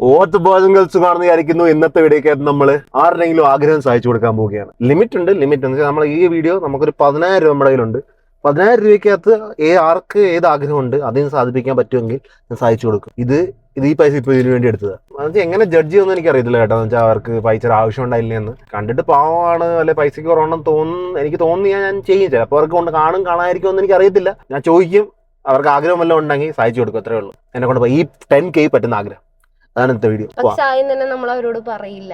ഓത്ത് ബോയ്സും ഗേൾസും കാണുന്ന വിചാരിക്കുന്നു. ഇന്നത്തെ വീഡിയോക്കകത്ത് നമ്മൾ ആരുടെയെങ്കിലും ആഗ്രഹം സാധിച്ചു കൊടുക്കാൻ പോവുകയാണ്. ലിമിറ്റ് ഉണ്ട്. എന്ന് വെച്ചാൽ നമ്മൾ ഈ വീഡിയോ നമുക്കൊരു 10,000 രൂപ നമ്മുടെ കയ്യിലുണ്ട്. 10,000 രൂപയ്ക്കകത്ത് ആർക്ക് ഏത് ആഗ്രഹമുണ്ട് അതിന് സാധിപ്പിക്കാൻ പറ്റുമെങ്കിൽ ഞാൻ സാധിച്ചു കൊടുക്കും. ഇത് ഈ പൈസ ഇപ്പോൾ ഇതിനു വേണ്ടി എടുത്തത്. എന്നുവെച്ചാൽ എങ്ങനെ ജഡ്ജ് ചെയ്യുമെന്ന് എനിക്കറിയത്തില്ല കേട്ടോ. എന്ന് വെച്ചാൽ അവർക്ക് പൈസ ആവശ്യം ഉണ്ടായില്ല എന്ന് കണ്ടിട്ട് പാവമാണ്, അല്ലെ പൈസക്ക് കുറവുണ്ടെന്ന് എനിക്ക് തോന്നിയാൽ ഞാൻ ചെയ്യും. ചിലപ്പോൾ അവർക്ക് കൊണ്ട് കാണാതിരിക്കും എന്ന് എനിക്ക് അറിയത്തില്ല. ഞാൻ ചോദിക്കും, അവർക്ക് ആഗ്രഹം വല്ലതും ഉണ്ടെങ്കിൽ സാധിച്ചു കൊടുക്കും. അത്രേ ഉള്ളൂ. എന്നെ കൊണ്ട് ഈ 10K പറ്റുന്ന ആഗ്രഹം. അതാണ് ഇന്നത്തെ വീഡിയോ. നമ്മൾ അവരോട് പറയില്ല.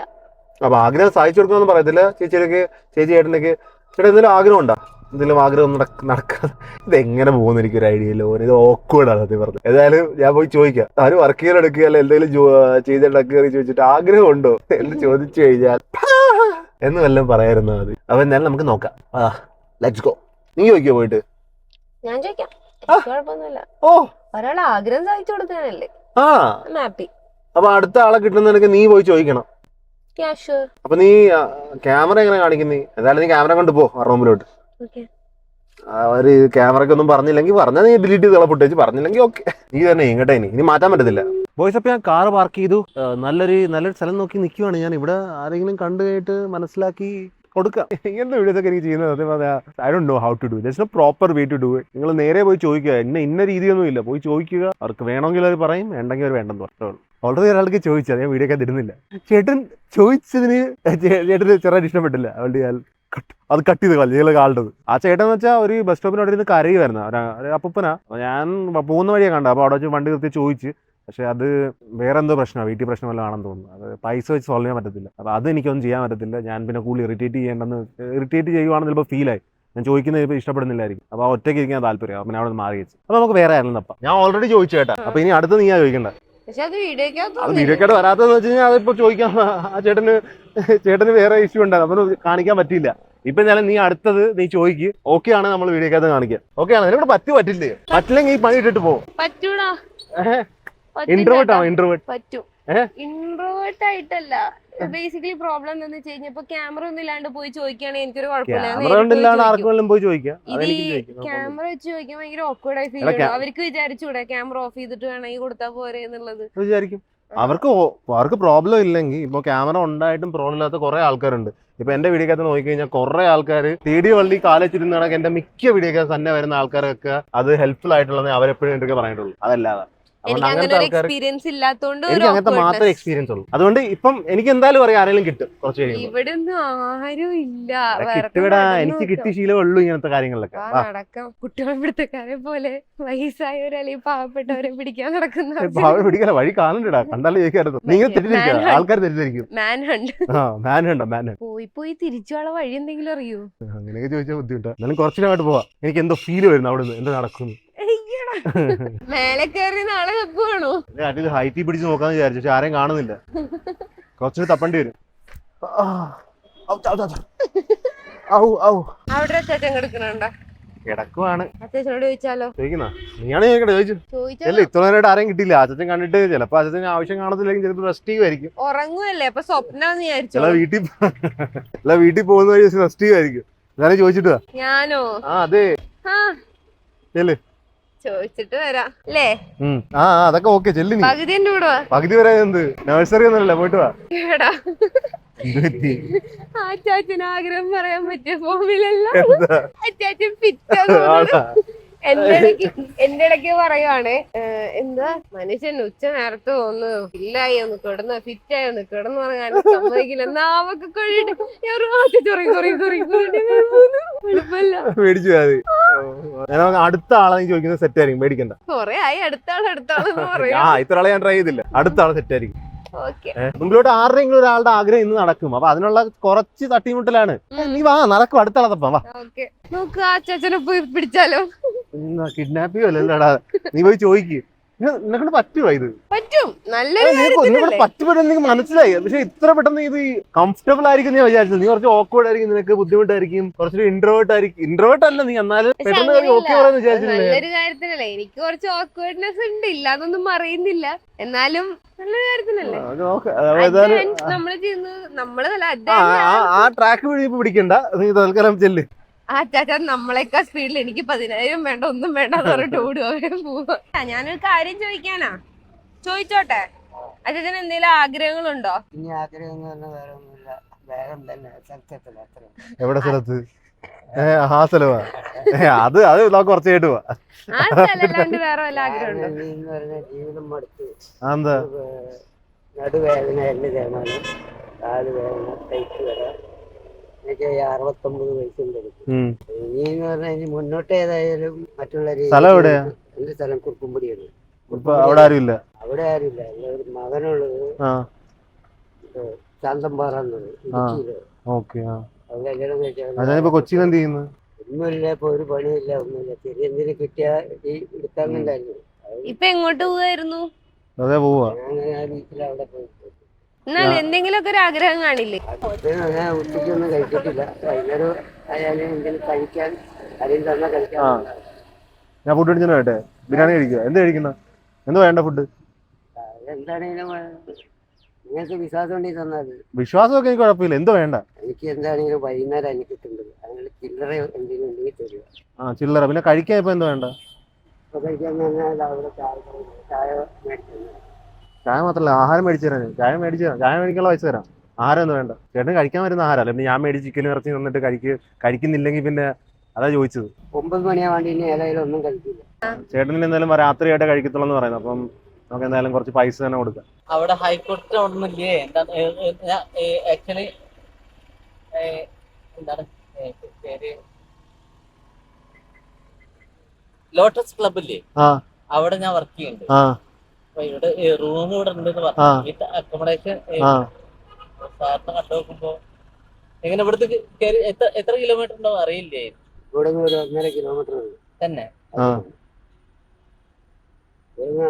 അപ്പൊ ആഗ്രഹം സാധിച്ചു കൊടുക്കുമെന്ന് പറയത്തില്ല. ചേച്ചി ഏട്ടനൊക്കെ എന്തെങ്കിലും ആഗ്രഹം ഉണ്ടാ? എന്തെങ്കിലും ആഗ്രഹം നടക്കാതെ ഇതെങ്ങനെ പോകുന്ന എനിക്കൊരു ഐഡിയ ഇല്ല. ഇത് ഓക്വേർഡാണ് സത്യം പറഞ്ഞത്. ഏതായാലും ഞാൻ പോയി ചോദിക്കാം. ആരും വർക്ക് ചെയ്യാൻ എടുക്കുക അല്ല എന്തെങ്കിലും ചെയ്തെടുക്കുക ചോദിച്ചിട്ട് ആഗ്രഹം ഉണ്ടോ എന്ന് ചോദിച്ചു കഴിഞ്ഞാൽ എന്ന് വല്ലതും പറയായിരുന്നു മതി. അപ്പൊ എന്തായാലും നമുക്ക് നോക്കാം. Let's go. നീ ചോദിക്കോ പോയിട്ട്? ഞാൻ ചോദിക്കാം. ഓ, ഒരാളെ ആഗ്രഹം സാധിച്ചു കൊടുക്കാനല്ലേ. ഹാപ്പി. അപ്പൊ അടുത്ത ആളെ കിട്ടുന്നതിനൊക്കെ നീ പോയി ചോദിക്കണം. അപ്പൊ നീ ക്യാമറ എങ്ങനെ കാണിക്കുന്നേ? എന്തായാലും നീ ക്യാമറ കൊണ്ട് പോ റൂമിലോട്ട്. അവര് ക്യാമറയ്ക്ക് ഒന്നും പറഞ്ഞില്ലെങ്കിൽ പറഞ്ഞാൽ നീ ഡിലീറ്റ് ചെയ്ത് ഫുട്ടേജ്, പറഞ്ഞില്ലെങ്കിൽ ഓക്കെ. നീ തന്നെ ഇങ്ങോട്ടേ ഇനി മാറ്റാൻ പറ്റത്തില്ല. ബോയ്സ്, അപ്പൊ ഞാൻ കാറ് പാർക്ക് ചെയ്തു. നല്ലൊരു സ്ഥലം നോക്കി നിൽക്കുവാണ് ഞാൻ. ഇവിടെ ആരെങ്കിലും കണ്ടു കേട്ട് മനസ്സിലാക്കി കൊടുക്കാം. ഇങ്ങനത്തെ വീഡിയോസ് ഒക്കെ എനിക്ക് ചെയ്യുന്നത് I don't know how to do. There's no proper way to do it. നിങ്ങൾ നേരെ പോയി ചോദിക്കുക. ഇന്ന രീതിയൊന്നും ഇല്ല. പോയി ചോദിക്കുക. അവർക്ക് വേണമെങ്കിൽ അവർ പറയും, വേണ്ടെങ്കിൽ അവർ വേണ്ടെന്ന് പറഞ്ഞു. ഓൾറെഡി ഒരാൾക്ക് ചോദിച്ചത് ഞാൻ വീഡിയോ ഒക്കെ തരുന്നില്ല. ചേട്ടൻ ചോദിച്ചതിന് ചേട്ടന് ചെറുതായിട്ട് ഇഷ്ടപ്പെട്ടില്ല. അതുകൊണ്ട് ഞാൻ അത് കട്ട് ചെയ്ത് കളഞ്ഞു. ഞങ്ങൾ കാണേണ്ടത് ആ ചേട്ടൻ എന്ന് വെച്ചാൽ ഒരു ബസ് സ്റ്റോപ്പിനോട് ഇരുന്ന് കരയുമായിരുന്നു. അപ്പൂപ്പനാ. ഞാൻ പോകുന്ന വഴിയാണ് കണ്ടത്. അപ്പോൾ അവിടെ വെച്ച് വണ്ടി നിർത്തി ചോദിച്ച്. പക്ഷെ അത് വേറെ എന്തോ പ്രശ്നമാണ്, വീട്ടിൽ പ്രശ്നം വല്ലതും ആണെന്ന് തോന്നുന്നു. അത് പൈസ വെച്ച് സോൾവ് ചെയ്യാൻ പറ്റത്തില്ല. അപ്പോൾ അത് എനിക്കൊന്നും ചെയ്യാൻ പറ്റത്തില്ല. ഞാൻ പിന്നെ കൂടുതൽ ഇറിറ്റേറ്റ് ചെയ്യുവാണെന്ന് ചിലപ്പോൾ ഫീലായി. ഞാൻ ചോദിക്കുന്നത് ഇപ്പോൾ ഇഷ്ടപ്പെടുന്നില്ലായിരിക്കും. അപ്പോൾ ഒറ്റയ്ക്ക് ഇരിക്കാൻ താല്പര്യം. അപ്പം ഞാൻ അവിടെ മാറി വെച്ചു. അപ്പോൾ നമുക്ക് വേറെ ആയിരുന്നു. അപ്പം ഞാൻ ഓൾറെഡി ചോദിച്ചു കേട്ടാ. അപ്പോൾ ഇനി അടുത്ത് നീയാ ചോദിക്കണ്ട. അത് വീഡിയോക്കകത്ത് വരാത്തതെന്ന് വെച്ച് കഴിഞ്ഞാൽ അതിപ്പോൾ ചോദിക്കാൻ ആ ചേട്ടന് വേറെ ഇഷ്യൂ ഉണ്ടാകും. അപ്പോൾ കാണിക്കാൻ പറ്റില്ല. ഇപ്പൊ ഞാൻ നീ അടുത്തത് നീ ചോദിക്ക്. ഓക്കെ ആണ് നമ്മൾ വീഡിയോക്കകത്ത് കാണിക്കാം. ഓക്കെ ആണ്. ഇവിടെ പറ്റില്ലേ? പറ്റില്ലെങ്കിൽ ഈ പണി ഇട്ടിട്ട് പോകും. ഇൻട്രോവേർട്ട് ആണോ? ഇൻട്രോവേർട്ട് ആയിട്ടല്ല. ബേസിക്കലി പ്രോബ്ലം എന്താന്ന് വെച്ച് കഴിഞ്ഞാൽ ക്യാമറ ഒന്നും ഇല്ലാണ്ട് പോയി ചോദിക്കുകയാണെങ്കിൽ എനിക്കൊരു ക്യാമറ വെച്ച് ചോദിക്കാൻ ഭയങ്കര ഓക്വേർഡ് ആയി ഫീൽ ചെയ്യും. അവർക്ക് വിചാരിച്ചൂടെ ക്യാമറ ഓഫ് ചെയ്തിട്ട് വേണമെങ്കിൽ കൊടുത്താൽ പോരെ എന്നുള്ളത് വിചാരിക്കും. അവർക്ക് പ്രോബ്ലം ഇല്ലെങ്കിൽ ഇപ്പൊ ക്യാമറ ഉണ്ടായിട്ടും പ്രോബ്ലം ഇല്ലാത്ത കുറെ ആൾക്കാരുണ്ട്. ഇപ്പൊ എന്റെ വീഡിയോക്കകത്ത് നോക്കിക്കഴിഞ്ഞാൽ കുറെ ആൾക്കാർ തേടി വള്ളി കാലച്ചിരുന്ന കണക്ക് എന്റെ മിക്ക വീഡിയോക്കകത്ത് തന്നെ വരുന്ന ആൾക്കാരൊക്കെ അത് ഹെൽപ്ഫുൾ ആയിട്ടുള്ളത് അവരെപ്പോഴും എന്തൊക്കെ പറഞ്ഞിട്ടുള്ളൂ. അതല്ലാതെ എനിക്ക് അങ്ങനത്തെ മാത്രമേ എക്സ്പീരിയൻസ് ഉള്ളൂ. അതുകൊണ്ട് ഇപ്പം എനിക്ക് എന്തായാലും പറയാം ആരെങ്കിലും കിട്ടും കുറച്ച് കഴിയുമ്പോൾ. എനിക്ക് കിട്ടിയ ശീലമുള്ളൂ ഇങ്ങനത്തെ കാര്യങ്ങളിലൊക്കെ. കുട്ടികളെ പോലെ വയസ്സായവരെ അല്ലെങ്കിൽ പാവപ്പെട്ടവരെ പിടിക്കാൻ നടക്കുന്ന പിടിക്കാൻ വഴി കാണണ്ടടാ. കണ്ടാലും ചോദിക്കാറുണ്ട്. നിങ്ങൾ തെറ്റിദ്ധരിക്കും, ആൾക്കാർ തെറ്റിദ്ധരിക്കും. പോയി തിരിച്ചുള്ള വഴി എന്തെങ്കിലും അറിയോ? അങ്ങനെയൊക്കെ ചോദിച്ചാൽ ബുദ്ധിമുട്ടാ. എന്നാലും കുറച്ചിനങ്ങോട്ട് പോവാ. എനിക്ക് എന്തോ ഫീല് വരുന്നു അവിടെ നിന്ന്. എന്താ നടക്കുന്നു? മേലെ കയറി നാളെ വെക്കുവാണോ? ഹൈറ്റിൽ പിടിച്ച് നോക്കാന്ന് വിചാരിച്ചു. പക്ഷെ ആരെയും കാണുന്നില്ല. കുറച്ചു തപ്പണ്ടി വരും. അവിടെ അച്ചാച്ചൻ കിടക്കണുണ്ടോ? കിടക്കുവാണ്. അച്ചാച്ചനോട് ചോദിച്ചാലോ? ചോദിക്കുന്ന നീയാണ് ചോദിച്ചു. ഇത്ര നേരമായിട്ട് ആരെയും കിട്ടിയില്ല. അച്ഛൻ കണ്ടിട്ട് ചിലപ്പോ അച്ഛന് ആവശ്യം കാണത്തില്ലെങ്കിൽ ചിലപ്പോൾ റെസ്റ്റ് ചെയ്യുമായിരിക്കും. ഉറങ്ങുമല്ലേ? അപ്പൊ സ്വപ്നം വീട്ടിൽ പോകുന്ന വഴി റെസ്റ്റ് ചെയ്യുമായിരിക്കും. ഞാനേ ചോദിച്ചിട്ടാ. ഞാനോ? അതെ ചോദിച്ചിട്ട് വരാം അല്ലേ? അതൊക്കെ ഓക്കെ. ചെല്ലു. പകുതി വരെ എന്ത് നഴ്സറി ഒന്നുമല്ല. പോയിട്ട് വാ. അച്ചാച്ചന് ആഗ്രഹം പറയാൻ പറ്റിയ ഫോമിലല്ല. അച്ചാച്ചൻ എന്റെ ഇടയ്ക്ക് പറയുവാണ്, എന്താ മനുഷ്യൻ ഉച്ച നേരത്ത് ഒന്ന് ഫില്ലായി ഒന്ന് കിടന്ന് ഫിറ്റായി ഒന്ന് കിടന്ന് പറയാൻ സമ്മതിക്കില്ല. നാവൊക്കെ കഴിയിട്ട് അടുത്ത ആളെ ചോദിക്കുന്നത് സെറ്റ് ആയിരിക്കും. മേടിക്കണ്ട. കൊറേ ആയി അടുത്താളെന്ന് പറയാം. ഇത്ര ആളെ ഞാൻ ട്രൈ ചെയ്തില്ല. അടുത്ത ആളെ സെറ്റ് ആയിരിക്കും. മുമ്പിലോട്ട് ആരുടെയെങ്കിലും ഒരാളുടെ ആഗ്രഹം ഇന്ന് നടക്കും. അപ്പൊ അതിനുള്ള കുറച്ച് തട്ടിമുട്ടലാണ്. നീ വാ, നടക്കും. അടുത്ത ആളെ തപ്പാ. നോക്ക് അച്ചാച്ചനെ പോയി പിടിച്ചാലോ? കിഡ്നാപ്പ് ചെയ്യല്ലടാ. നീ പോയി ചോദിക്ക്. നിനക്കൊണ്ട് പറ്റുമോ? ഇത് പറ്റും. പറ്റുമെന്ന് മനസ്സിലായി. പക്ഷെ ഇത്ര പെട്ടെന്ന് ഇത് കംഫർട്ടബിൾ ആയിരിക്കും ഞാൻ വിചാരിച്ചത്. നീ കുറച്ച് ഓക്വേർഡ് ആയിരിക്കും, നിനക്ക് ബുദ്ധിമുട്ടായിരിക്കും, കുറച്ചൊരു ഇൻട്രോവേർട്ട് ആയിരിക്കും. ഇൻട്രോവേർട്ട് അല്ല നീ, എന്നാലും പെട്ടെന്ന് ഓക്കെ പറയാന്ന് വിചാരിച്ചില്ലേ? നല്ലൊരു കാര്യത്തിനല്ലേ. എനിക്ക് കുറച്ച് ഓക്വേർഡ്നെസ് ഉണ്ട്, ഇല്ലാന്നൊന്നും അറിയുന്നില്ല. എന്നാലും നല്ലൊരു കാര്യത്തിനല്ലേ നമ്മള് ചെയ്യുന്നത്. ആ ട്രാക്ക് പിടിക്കണ്ട. നീ തൽക്കാലം ചെല്ല്. അച്ചാച്ചാ നമ്മളെക്കാൾ സ്പീഡിൽ എനിക്ക് 10,000 വേണ്ട, ഒന്നും വേണ്ട പറഞ്ഞിട്ട് ഓടുക പോവാ. ഞാനൊരു കാര്യം ചോദിക്കാനാ. ചോദിച്ചോട്ടെ? അച്ഛന് എന്തെങ്കിലും ആഗ്രഹങ്ങളുണ്ടോ? ഇനി ആഗ്രഹം എന്ന് പറഞ്ഞാൽ വേറെ ഒന്നുമില്ല, വേഗം തന്നെ സത്യത്തില്ല അത്ര. എവിടെ സ്ഥലത്ത്? ആ സ്ഥലമാ? അത് നമുക്ക് കുറച്ച് കേട്ട് പോവാ. ആ സ്ഥലല്ലാണ്ട് വേറെ വല്ല ആഗ്രഹമുണ്ടോ? എന്ന് പറഞ്ഞാൽ ജീവിതം മടുത്ത് എന്താ നടുവേദന, എല്ല് തേമാനം, കാല് വേദന, കൈക്ക് വരാം. എനിക്ക് 69 വയസ്സുണ്ട്. ഇനി എന്ന് പറഞ്ഞാൽ ഇനി മുന്നോട്ട് ഏതായാലും മറ്റുള്ള സ്ഥലം എവിടെയാ? എന്റെ സ്ഥലം കുറുപ്പുംപടിയാണ്. അവിടെ ആരും ഇല്ല? അവിടെ ആരുമില്ല. ഒരു മകനുള്ളത് ശാന്തമ്പാറ എന്നത് ഇടുക്കിയില്. അത് കല്യാണം കഴിച്ചാൽ കൊച്ചിയിൽ എന്ത് ചെയ്യുന്നു? ഒന്നുമില്ല, ഇപ്പൊ ഒരു പണിയില്ല, ഒന്നുമില്ല. ചെറിയ എന്തെങ്കിലും കിട്ടിയാ എടുക്കാന്നുണ്ടായിരുന്നു. ഇപ്പൊ എങ്ങോട്ട് പോവായിരുന്നു? അതെ പോവാ. അങ്ങനെ ആ വീട്ടിൽ അവിടെ പോയി. എന്നാൽ എന്തെങ്കിലുമൊക്കെ ഒരു ആഗ്രഹം കാണില്ലേ? ഞാൻ ഉച്ചയ്ക്കൊന്നും കഴിച്ചിട്ടില്ല. വൈകുന്നേരം ആയാലും എന്തെങ്കിലും കഴിക്കാൻ ആരെയും തന്നെ കഴിക്കാൻ. ഞാൻ ഫുഡ് അടിച്ചു കേട്ടെ. ബിരിയാണി കഴിക്കുക. എന്ത് കഴിക്കുന്ന? എന്ത് വേണ്ട ഫുഡ്? എന്താണെങ്കിലും നിങ്ങൾക്ക് വിശ്വാസം ഉണ്ടെങ്കിൽ തന്നാൽ. വിശ്വാസമൊക്കെ എനിക്ക് കുഴപ്പമില്ല. എന്ത് വേണ്ട? എനിക്ക് എന്താണെങ്കിലും വൈകുന്നേരം എനിക്ക് കിട്ടുന്നത്. അങ്ങനെ ചില്ലറ എന്തെങ്കിലും ഉണ്ടെങ്കിൽ തരിക. ചില്ലറ. പിന്നെ കഴിക്കാൻ ഇപ്പൊ എന്ത് വേണ്ട? ഇപ്പൊ കഴിക്കാൻ പറഞ്ഞാൽ അവിടെ ചായ മേടിച്ചു. ചായ മാത്രല്ല, ആഹാരം മേടിച്ചു തരാൻ. ചായ മേടിക്കാനുള്ള പൈസ തരാം. ആഹാരം ഒന്നും വേണ്ട. ചേട്ടൻ കഴിക്കാൻ വരുന്ന ആഹാരം അല്ല. പിന്നെ ഞാൻ മേടിച്ച് ചിക്കൻ ഇറച്ചി തന്നിട്ട് കഴിക്കുന്നില്ലെങ്കിൽ പിന്നെ അതാ ചോദിച്ചത്. 9 മണിയാവാൻ വേണ്ടി ഇനി ഏതായാലും ഒന്നും കഴിക്കില്ല. ചേട്ടനിൽ എന്തായാലും രാത്രിയായിട്ട് കഴിക്കത്തുള്ളൂ എന്ന് പറയുന്നത്. അപ്പം നമുക്ക് എന്തായാലും കുറച്ച് പൈസ തന്നെ കൊടുക്കാം. അവിടെ ഹൈക്കോടതി ഒന്നുമില്ലേ? ആക്ച്വലി എന്താണ് പേര്, ലോട്ടസ് ക്ലബില്ലേ, അവിടെ ഞാൻ വർക്ക് ചെയ്യുന്നുണ്ട്. അപ്പൊ ഇവിടെ റൂം ഇവിടെ ഉണ്ടെന്ന് പറഞ്ഞു. അക്കോമഡേഷൻ സാറിന് കണ്ടു നോക്കുമ്പോ എങ്ങനെ ഇവിടുത്തെ എത്ര കിലോമീറ്റർ ഉണ്ടോ അറിയില്ലേ? ഇവിടെ ഒരു 1.5 കിലോമീറ്റർ തന്നെ.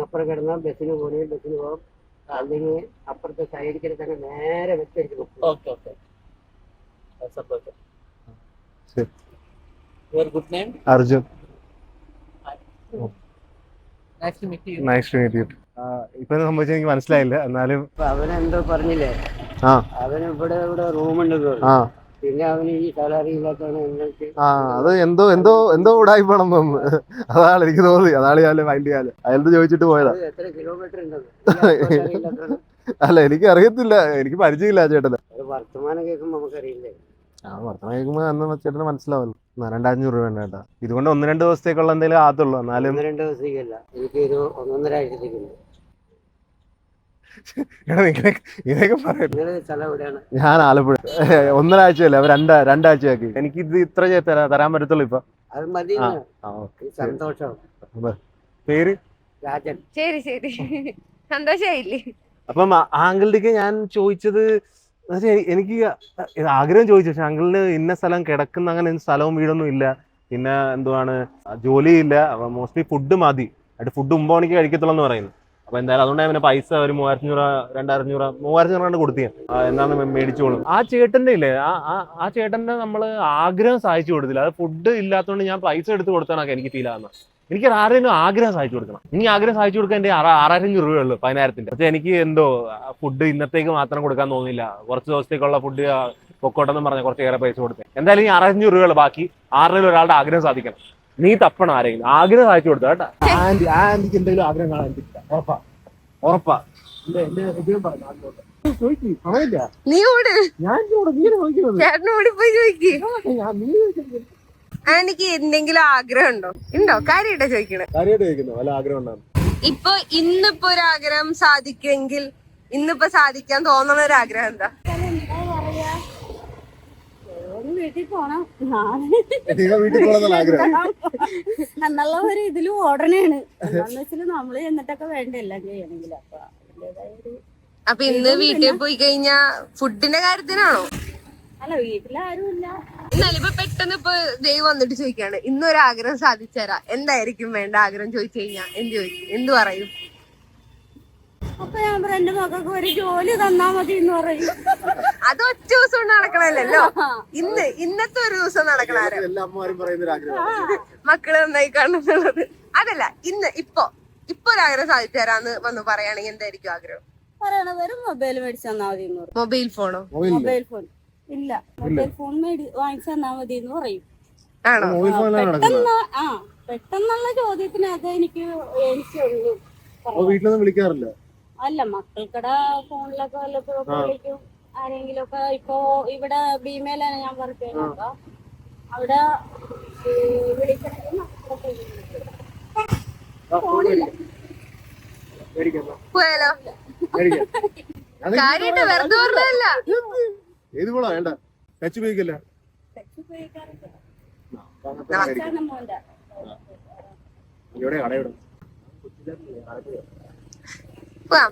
അപ്പുറം കിടന്നാൽ ബസ്സിന് പോകാം, അല്ലെങ്കിൽ അപ്പുറത്തെ സൈഡിൽ കിടക്കാൻ നേരെ വെച്ചെടുക്കും. Okay. Your good name? Arjun. Nice to meet you. ഇപ്പൊ സംഭവിച്ചത് എനിക്ക് മനസ്സിലായില്ല. എന്നാലും അവനെന്തോ പറഞ്ഞില്ലേ, അവന് ഇവിടെ റൂമുണ്ട്. പിന്നെ അവന് ഈ സാലറി ഇല്ലാത്തവന് അത് എന്തോ ഉടായിപ്പോണം തോന്നുന്നു. അതാണ് എനിക്ക് തോന്നി. അതാണ് ഞാൻ മൈൻഡ് ചെയ്യാല് അയാളത് ചോദിച്ചിട്ട് പോയതാ. എത്ര കിലോമീറ്റർ ഉണ്ടെന്ന് അല്ല, എനിക്ക് അറിയത്തില്ല. എനിക്ക് പരിചയമില്ല ചേട്ടന്. വർത്തമാനം കേൾക്കുമ്പോ നമുക്കറിയില്ലേ. വർത്തമാനം കേൾക്കുമ്പോ അന്ന് ചേട്ടന് മനസ്സിലാവല്ലോ. 2500 രൂപ വേണ്ട ചേട്ടാ. ഇതുകൊണ്ട് 1-2 ദിവസത്തേക്കുള്ള എന്തെങ്കിലും ആകത്തുള്ളൂ. എന്നാലും 1-2 ദിവസത്തേക്കല്ല, എനിക്ക് 1-1.5 ആഴ്ചത്തേക്കുണ്ട്. ഇതൊക്കെ പറയാം. സ്ഥലം എവിടെയാണ്? ഞാൻ ആലപ്പുഴ. 1.5 ആഴ്ചയല്ലേ, അവർ 2 ആഴ്ചയാക്കി. എനിക്ക് ഇത് ഇത്ര തരാൻ പറ്റത്തുള്ളൂ ഇപ്പൊ. അത് മതി. സന്തോഷം. പേര് രാജൻ. ശരി സന്തോഷായില്ലേ? അപ്പം ആങ്കിളിലേക്ക് ഞാൻ ചോദിച്ചത്, എനിക്ക് ആഗ്രഹം ചോദിച്ചു. പക്ഷെ അങ്കിളിന് ഇന്ന സ്ഥലം കിടക്കുന്ന അങ്ങനെ സ്ഥലവും വീടൊന്നും ഇല്ല. പിന്നെ എന്തുവാണ്, ജോലിയില്ല. മോസ്റ്റ്ലി ഫുഡ് മതി. ആയിട്ട് ഫുഡ് 9 മണിക്ക് കഴിക്കത്തുള്ളൂ എന്ന് പറയുന്നു. അപ്പൊ എന്തായാലും അതുകൊണ്ട് പിന്നെ പൈസ ഒരു 3500 കൊടുത്തു. എന്താന്ന് മേടിച്ചോളും. ആ ചേട്ടന്റെ ഇല്ലേ, ആ ചേട്ടന്റെ നമ്മള് ആഗ്രഹം സാധിച്ചു കൊടുത്തില്ല. അത് ഫുഡ് ഇല്ലാത്തതുകൊണ്ട് ഞാൻ പൈസ എടുത്ത് കൊടുത്താണൊക്കെ എനിക്ക് ഫീൽ ആകുന്നത്. എനിക്ക് ആരെങ്കിലും ആഗ്രഹം സാധിച്ചു കൊടുക്കണം. ഇനി ആഗ്രഹം സാധിച്ചു കൊടുക്കാൻ എന്റെ 6500 രൂപയുള്ളൂ, 10,000-ന്റെ. പക്ഷെ എനിക്ക് എന്തോ ഫുഡ് ഇന്നത്തേക്ക് മാത്രം കൊടുക്കാൻ തോന്നില്ല. കുറച്ച് ദിവസത്തേക്കുള്ള ഫുഡ് പൊക്കോട്ടെന്ന് പറഞ്ഞ കുറച്ചേറെ പൈസ കൊടുത്തേ. എന്തായാലും ഈ 6500 രൂപയുള്ളൂ. ബാക്കി 6 ഒരാളുടെ ആഗ്രഹം സാധിക്കണം. നീ തപ്പണം ആരെങ്കിലും ആഗ്രഹം സാധിച്ചു കൊടുത്ത കേട്ടാ. ആന്റിക്ക് എന്തെങ്കിലും ആഗ്രഹം കാണാൻ ഉറപ്പാ. എനിക്ക് എന്തെങ്കിലും ആഗ്രഹം ഉണ്ടോ? കാര്യമായിട്ടാ ചോദിക്കണേ. വല്ല ആഗ്രഹം ഉണ്ടാകും. ഇപ്പൊ ഇന്നിപ്പോ ഒരു ആഗ്രഹം സാധിക്കുമെങ്കിൽ ഇന്നിപ്പോ സാധിക്കാൻ തോന്നുന്ന ഒരു ആഗ്രഹം എന്താ? വീട്ടിൽ പോണം ആഗ്രഹം എന്നുള്ള ഒരു ഇതിലും ഓടണേണ്. എന്താന്ന് വെച്ചാല് നമ്മള് എന്നിട്ടൊക്കെ വേണ്ട എല്ലാം ചെയ്യണമെങ്കിൽ. അപ്പൊ ഇന്ന് വീട്ടിൽ പോയി കഴിഞ്ഞാ ഫുഡിന്റെ കാര്യത്തിനാണോ? അല്ല, വീട്ടിലാരും ഇല്ല. എന്നാലും ഇപ്പൊ പെട്ടെന്ന് ഇപ്പൊ ദൈവം വന്നിട്ട് ചോദിക്കാണ്, ഇന്നൊരാഗ്രഹം സാധിച്ചേരാ, എന്തായിരിക്കും വേണ്ട ആഗ്രഹം ചോദിച്ചു കഴിഞ്ഞാ എന്ത് പറയും? അപ്പൊ ഞാൻ പറയാം, എന്റെ മക്കൾക്ക് ഒരു ജോലി തന്നാ മതി എന്ന് പറയും. അത് ഒറ്റ ദിവസം കൊണ്ട് നടക്കണല്ലോ. ഇന്നത്തെ ഒരു ദിവസം നടക്കണാരോ മക്കള് നന്നായി കാണുന്നുള്ളത്. അതല്ല, ഇപ്പൊ ഒരാഗ്രഹം സാധിച്ചു തരാന്ന് വന്ന് പറയുകയാണെങ്കിൽ എന്തായിരിക്കും ആഗ്രഹം? പറയണത് ഒരു മൊബൈൽ മേടിച്ചു തന്നാ മതി എന്ന് പറയും. മൊബൈൽ ഫോണോ? മൊബൈൽ ഫോൺ ഇല്ല, മൊബൈൽ ഫോൺ വാങ്ങിച്ചു തന്നാ മതി എന്ന് പറയും. ആണോ? പെട്ടെന്നുള്ള ചോദ്യത്തിന് അത് എനിക്കുള്ളൂ. വീട്ടിലൊന്നും വിളിക്കാറില്ല? അല്ല മക്കൾക്കടെ ഫോണിലൊക്കെ വല്ലപ്പോഴൊക്കെ വിളിക്കും. ആരെങ്കിലും ഒക്കെ ഇപ്പൊ ഇവിടെ ഭീമയിലാണ് ഞാൻ വർക്ക് ചെയ്യുന്നത്. അപ്പൊ അവിടെ വിളിക്കണമെങ്കിൽ മക്കളൊക്കെ ഫോണില്ല. പോയാലോ കാര്യമായിട്ട് വെറുതെ പറഞ്ഞല്ല. ഏത് പോളാ വേണ്ട ടച്ച് ഉപയോഗിക്കല്ല. മോന്റെ ഇവിടെ കടയുടെ പോവാം.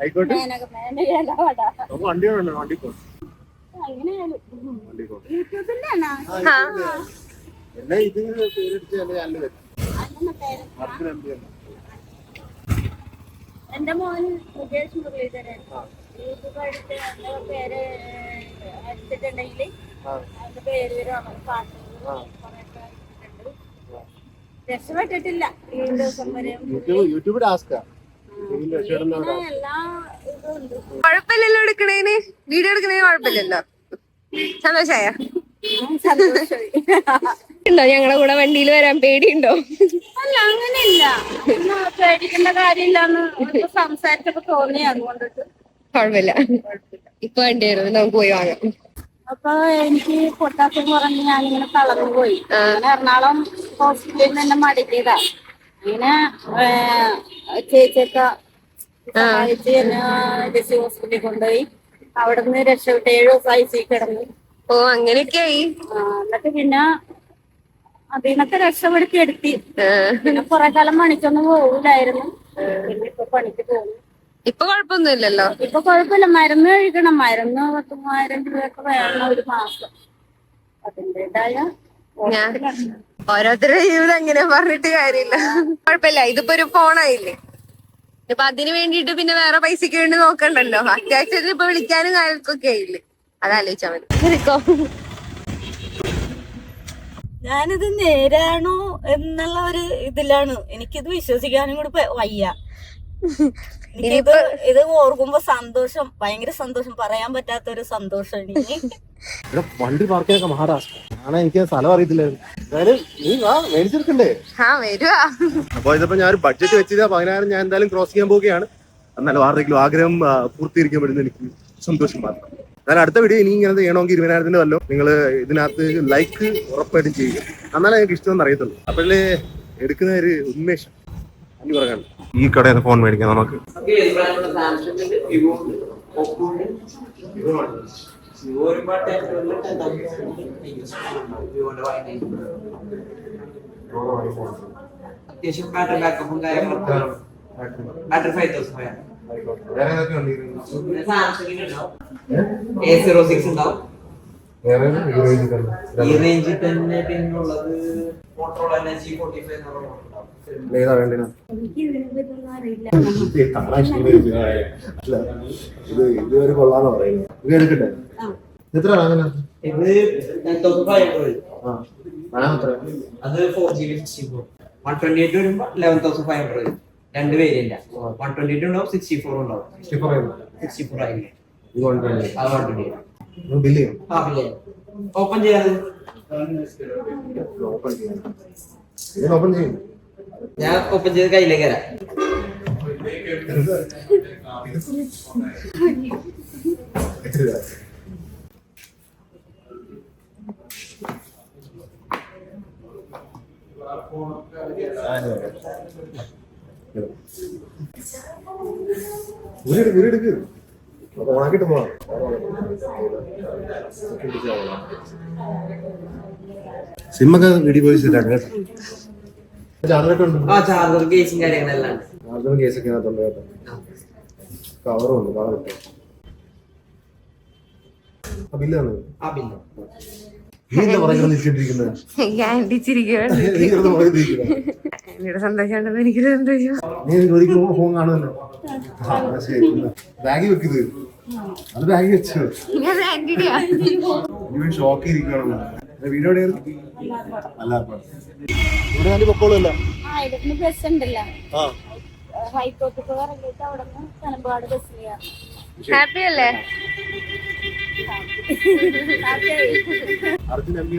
ആയിക്കോട്ടെ. വണ്ടിയോടെ വണ്ടി അങ്ങനെയാലും യൂട്യൂബിന്റെ എന്നെ ഇതിന് പേരെടുത്ത് എന്റെ ചാനൽ വരും. എന്റെ മോന് മുകേഷ് മുരളീധരൻ യൂട്യൂബ് എടുത്ത് എന്റെ പേര് അടിച്ചിട്ടുണ്ടെങ്കിൽ അതിന്റെ പേര് വരും. പാട്ടുകൾ രക്ഷപ്പെട്ടിട്ടില്ല ഈ ദിവസം വരെ. യൂട്യൂബ് ടാസ്കാ. എല്ലാ ഇതും ഉണ്ട്. കുഴപ്പമില്ലല്ലോ എടുക്കണേന്, വീഡിയോ എടുക്കണേന് കുഴപ്പമില്ലല്ലോ. സന്തോഷായ ഉണ്ടോ ഞങ്ങളുടെ കൂടെ വണ്ടിയിൽ വരാൻ പേടിയുണ്ടോ? അല്ല അങ്ങനെയില്ല, പേടിക്കേണ്ട കാര്യമില്ലാന്ന് സംസാരിച്ചപ്പോ തോന്നി. അതുകൊണ്ടിട്ട് കുഴപ്പമില്ല. ഇപ്പൊ വേണ്ടിയായിരുന്നു നമുക്ക് പോയി വാങ്ങാം. അപ്പൊ എനിക്ക് പൊട്ടാസ്യം പറഞ്ഞ് ഞാനിങ്ങനെ തളർന്നു പോയി. അങ്ങനെ എറണാകുളം ഹോസ്പിറ്റലിൽ നിന്ന് എന്നെ മടക്കിയതാ. അങ്ങനെ ചേച്ചിയൊക്കെ സഹായിച്ച് എന്നെ ഡിസി ഹോസ്പിറ്റലിൽ കൊണ്ടുപോയി. അവിടെ നിന്ന് രക്ഷപ്പെട്ട് 7 ദിവസം ICU കിടന്നു. ഓ അങ്ങനെയൊക്കെയായി. എന്നിട്ട് പിന്നെ അതിനൊക്കെ രക്ഷപ്പെടുത്തി എടുത്തി. പിന്നെ കുറെ കാലം പണിക്കൊന്നും പോകില്ലായിരുന്നു. പിന്നെ ഇപ്പൊ പണിക്ക് പോകുന്നു. ഇപ്പൊ കുഴപ്പമൊന്നുമില്ലല്ലോ. ഇപ്പൊ കുഴപ്പമില്ല. മരുന്ന് കഴിക്കണം. മരുന്ന് 10,000 രൂപയൊക്കെ വേണം ഒരു മാസം. അതിൻ്റെതായ ഓരോരുത്തരുടെ ജീവിതം എങ്ങനെ പറഞ്ഞിട്ട് കാര്യമില്ല. കുഴപ്പമില്ല, ഇതിപ്പോ ഒരു ഫോണായില്ലേ. ഇപ്പൊ അതിന് വേണ്ടിട്ട് പിന്നെ വേറെ പൈസക്ക് വേണ്ടി നോക്കണ്ടല്ലോ. അത്യാവശ്യത്തിന് ഇപ്പൊ വിളിക്കാനും കാര്യങ്ങൾക്കൊക്കെ ആയില്ലേ. അതാലോചിച്ചാ മതി. ഞാനിത് നേരാണോ എന്നുള്ള ഒരു ഇതിലാണ്. എനിക്കിത് വിശ്വസിക്കാനും കൂടി വയ്യ. ഇത് ഓർക്കുമ്പോ സന്തോഷം, ഭയങ്കര സന്തോഷം, പറയാൻ പറ്റാത്തൊരു സന്തോഷം. വണ്ടി പാർക്ക് ചെയ്യാനൊക്കെ മഹാരാഷ്ട്ര ആണ്. എനിക്ക് സ്ഥലം അറിയത്തില്ലായിരുന്നു. നീ വാ മേടിച്ചെടുക്കണ്ടേ? അപ്പൊ ഇതിപ്പോ ഞാൻ ഒരു ബഡ്ജറ്റ് വെച്ചത് 10,000 ഞാൻ എന്തായാലും ക്രോസ് ചെയ്യാൻ പോവുകയാണ്. എന്നാലും ആരുടെയെങ്കിലും ആഗ്രഹം പൂർത്തീകരിക്കാൻ പറ്റുന്ന എനിക്ക് സന്തോഷം മാത്രം. എന്നാൽ അടുത്ത വീഡിയോ ഇനി ഇങ്ങനെ ചെയ്യണമെങ്കിൽ 20,000 വല്ലോ നിങ്ങൾ ഇതിനകത്ത് ലൈക്ക് ഉറപ്പായിട്ടും ചെയ്യുക. എന്നാലേ എനിക്ക് ഇഷ്ടമെന്ന് അറിയത്തുള്ളൂ. അപ്പോഴേ എടുക്കുന്ന ഒരു ഉന്മേഷം അനി പറയാൻ. ഈ കടയിൽ നിന്ന് ഫോൺ മേടിക്കാം നമുക്ക്. അത്യാവശ്യം ബാറ്ററി ബാക്കപ്പും കാര്യങ്ങളൊക്കെ. ബാറ്ററി 5000 സാംസങ്ങിന് ഉണ്ടാവും. A06 ഉണ്ടാവും. ഈ റേഞ്ചിൽ തന്നെ പിന്നുള്ളത് മോട്ടോറോള G45 എന്നുള്ള മോഡൽ ഉണ്ടാവും. ഇതുവരെ കൊള്ളാന്ന് പറയുന്നത്. ഇത് എടുക്കട്ടെ? എത്ര ഇത് 9500 വരും. അത് 4GB 64. 128 വരുമ്പോ 11,500 വരും. രണ്ട് വേരിയന്റ് 128 ഉണ്ടാവും, 64 ഉണ്ടാവും. 64 ആയിരിക്കും. ഓപ്പൺ ചെയ്യാതെ ഞാൻ ഓപ്പൺ ചെയ്ത് കയ്യിലേക്ക് തരാം. ഓണാക്കിട്ട് പോവാം. സിമ്മൊക്കെ വീഡിയോ പോയി സെറ്റാണ് കേട്ടോ. ചാർജർ കേസും കാര്യങ്ങളെല്ലാം ചാർജറും കേസൊക്കെ അതിനകത്തുണ്ട് കേട്ടോ. കവറും ഉണ്ട്. കവർ കിട്ടും. ബില്ലാണ്. ആ ബില്ല് നീ എന്താ പറയുന്നത്? നിശ്ചയിട്ടിരിക്കുന്നത് സന്തോഷം. എനിക്ക് സന്തോഷം. നീ ജോലിക്ക് ഫോൺ കാണുമല്ലോ. ബാഗിൽ വെക്കുന്നത് അത് ബാഗിൽ വെച്ചു. ഷോക്ക് ഇരിക്കണം. വീഡിയോ അല്ല ഇവിടെ നല്ല പൊക്കോളൂല്ലോ. ബസ് ഉണ്ടല്ലോ, ഹൈക്കോർട്ട് ഇറങ്ങിയിട്ട് അവിടെ നിന്ന് തലമ്പാട് ബസ് ചെയ്യാം. ഹാപ്പി അല്ലേ? Arjun M P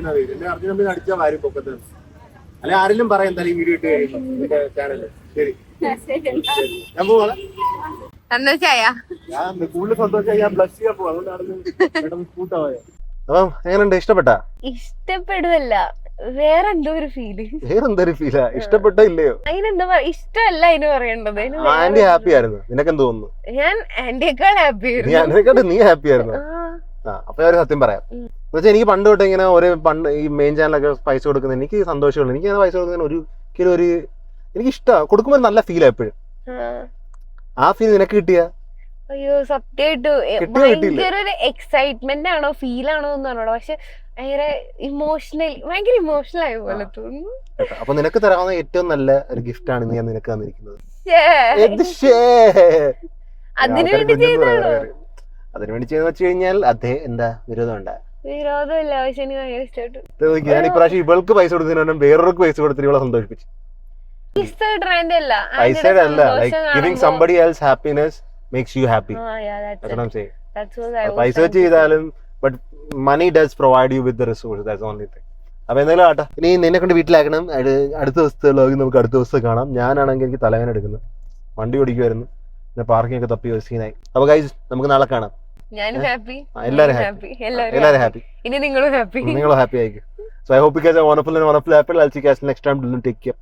Arjun M P അടിച്ചാൽ വാരും പൊക്കത്ത്. അല്ലെ ആരെങ്കിലും പറയാം എന്തായാലും ഈ വീഡിയോ ഇട്ട് കഴിയുമ്പോൾ ചാനലിൽ. ശരി, ഞാൻ പോവാ. സന്തോഷായ ഞാൻ കൂടുതൽ സന്തോഷം, ഞാൻ ബ്ലഷ് ചെയ്യാൻ പോവാ, അതുകൊണ്ടാണ് കൂട്ടമായ. അപ്പം എങ്ങനെയുണ്ട്, ഇഷ്ടപ്പെട്ടാ? ഇഷ്ടപ്പെടുവല്ല, വേറെന്തോ ഒരു ഫീല്. വേറെന്തൊരു ഫീലാ? ഇഷ്ടപ്പെട്ടോ ഇല്ലയോ? അതിനെന്താ പറയാ, ഇഷ്ടമല്ല അതിന് പറയേണ്ടത്. ആന്റി ഹാപ്പി ആയിരുന്നു, നിനക്കെന്ത് തോന്നുന്നു? ഞാൻ ആന്റിയേക്കാൾ ഹാപ്പി നീ അതിനെക്കാട്ട് നീ ഹാപ്പി ആയിരുന്നു. അപ്പൊ ഞാൻ ഒരു സത്യം പറയാം, എന്നുവെച്ചാൽ എനിക്ക് പണ്ട് തൊട്ട് ഇങ്ങനെ ഈ മെയിൻ ചാനലൊക്കെ പൈസ കൊടുക്കുന്നത് എനിക്ക് സന്തോഷമുള്ളൂ. എനിക്ക് അങ്ങനെ പൈസ കൊടുക്കുന്നതിന് ഒരിക്കലും എനിക്ക് ഇഷ്ടമാണ്, കൊടുക്കുമ്പോൾ നല്ല ഫീലാണ് എപ്പോഴും. ആ ഫീൽ നിനക്ക് കിട്ടിയ? അയ്യോ സത്യമായിട്ടു ഭയങ്കര ഒരു എക്സൈറ്റ്മെന്റ് ആണോ ഫീൽ ആണോ എന്ന് പറഞ്ഞോ, പക്ഷെ ഭയങ്കര ഇമോഷണൽ ആയ പോലെ തോന്നുന്നു. അപ്പൊ നിനക്ക് തരാവുന്ന ഏറ്റവും നല്ല ഒരു ഗിഫ്റ്റ് ആണ് ഞാൻ നിനക്ക് തന്നിരിക്കുന്നത്. അതിനുവേണ്ടി ചെയ്താണോ? അതിനുവേണ്ടി ചെയ്തെന്ന് വെച്ച് കഴിഞ്ഞാൽ അതേ എന്താ വിരോധമുണ്ടാ? വിരോധമില്ല, പക്ഷെ എനിക്ക് ഭയങ്കര ഇഷ്ടപ്പെട്ടു. ഞാൻ ഇപ്രാവശ്യം ഇവൾക്ക് പൈസ കൊടുത്തതിന് വേറൊരു പൈസ കൊടുത്തിട്ട് ഇവളെ സന്തോഷിപ്പിച്ചു. പൈസയുടെ അല്ല, like giving somebody else happiness makes you happy. പൈസ വെച്ച് ചെയ്താലും but money does provide you with the resource, that's only thing. അപ്പൊ എന്തായാലും ആട്ടെ, ഇനി നിന്നെ കൊണ്ട് വീട്ടിലാക്കണം. അടുത്ത ദിവസത്തെ നമുക്ക് അടുത്ത ദിവസം കാണാം. ഞാനാണെങ്കിൽ എനിക്ക് തലവേദന എടുക്കുന്നു, വണ്ടി ഓടിക്കുമായിരുന്നു, പിന്നെ പാർക്കിംഗ് ഒക്കെ തപ്പി സീനായി. അപ്പൊ ഗൈസ് നമുക്ക് നാളെ കാണാം. ഞാനും ഹാപ്പി, എല്ലാവരും ഹാപ്പി, ഇനി നിങ്ങളും ഹാപ്പി ആയിരിക്കും. So I hope you guys are wonderful and happy. I'll see you guys next time. Take care.